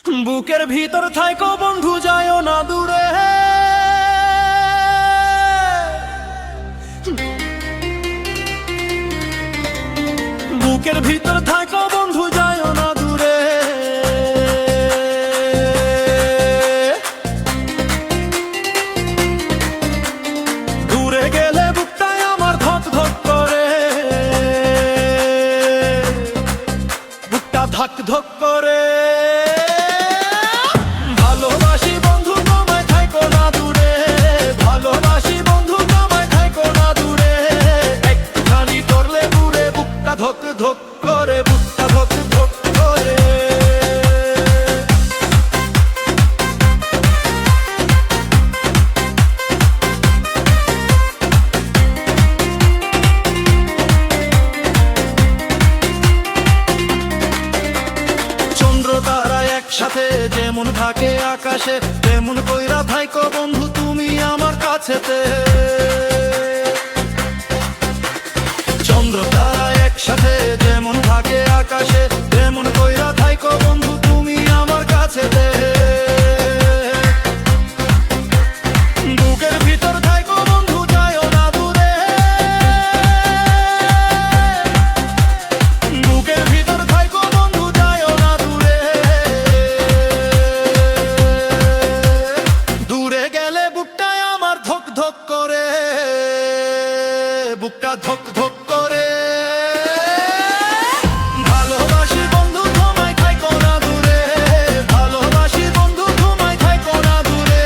বুকের ভিতর থাইকো বন্ধু যায়ও না দূরে, বুকের ভিতর থাইকো বন্ধু যায়ও না দূরে। দূরে গেলে বুকটায় আমার ধক ধক করে, বুকটা ধক ধক করে। ভালোবাসি বন্ধু তোমায় থাইকো না দূরে, ভালোবাসি বন্ধু তোমায় থাইকো না দূরে। একটুখানি করলে দূরে বুকটা ধক ধক করে, বুকটা ধক ধক করে। চন্দ্র তারা একসাথে যেমন থাকে আকাশে, তেমন কইরা থাইকো বন্ধু তুমি আমার কাছেতে। চন্দ্র তারা একসাথে যেমন থাকে আকাশে, তেমন কইরা থাইকো বন্ধু তুমি আমার কাছেতে। বুকের ভিতর থাইকো বন্ধু যায়ও না দূরে, বুকের ভিতর থাইকো বন্ধু যায়ও না দূরে। দূরে গেলে বুকটায় আমার ধক ধক করে, বুকটা ধক ধক করে। ভালোবাসি বন্ধু তোমায় থাইকো না দূরে, ভালোবাসি বন্ধু তোমায় থাইকো না দূরে।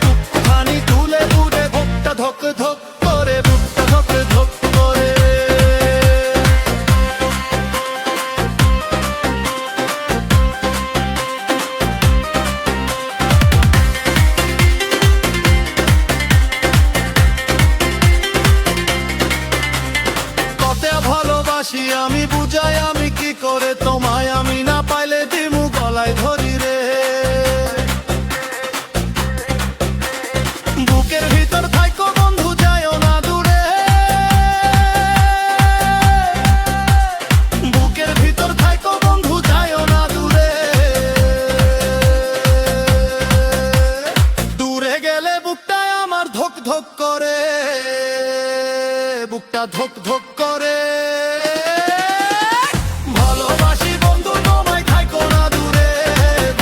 বুকখানি তুলে দূরে বুকটা ধক ধক করে, বুকটা ধক ধক করে। ভালোবাসি আমি বুঝাই আমি কি করে তোমায়, আমি না পাইলে দিমু গলায় ধরি রে। বুকের ভিতর থাইকো বন্ধু যায়ও না দূরে, বুকের ভিতর থাইকো বন্ধু যায়ও না দূরে। দূরে গেলে বুকটায় আমার ধক ধক করে, বুকটা ধক ধক করে। ভালোবাসি বন্ধু তোমায় থাইকো না দূরে,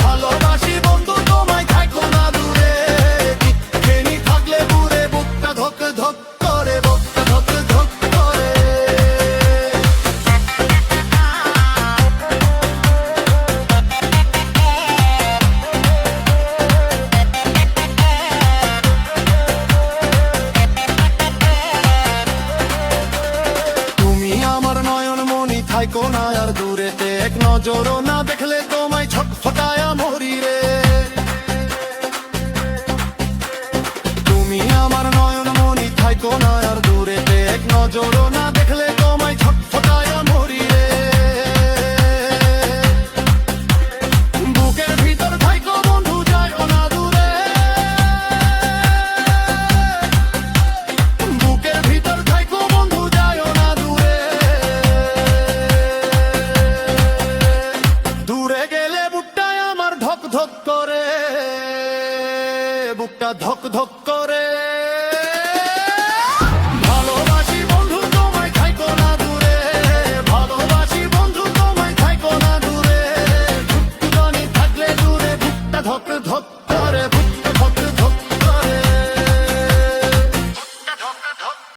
ভালোবাসি বন্ধু তোমায় থাইকো না দূরে। একটুখানি থাকলে দূরে বুকটা ধক ধক করে, বুকটা ধক ধক করে। থাইকো না আর দূরেতে, এক নজরও না দেখলে তোমায় ছটফটায়া মরি রে। তুমি আমার নয়ন মনি থাইকো না আর দূরেতে, এক নজরও না দেখলে তোমায় ছটফটায়া মরি রে। বুকের ভিতর থাইকো বন্ধু যায়ও না দূরে, বুকের ভিতর থাইকো বন্ধু যায়ও না দূরে। দূরে গেলে বুকটায় আমার ধক ধক করে, বুকটা ধক ধক করে। ভালোবাসি বন্ধু তোমায় থাইকো না দূরে, ভালোবাসি বন্ধু তোমায় থাইকো না দূরে। একটুখানি থাকলে দূরে বুকটা ধক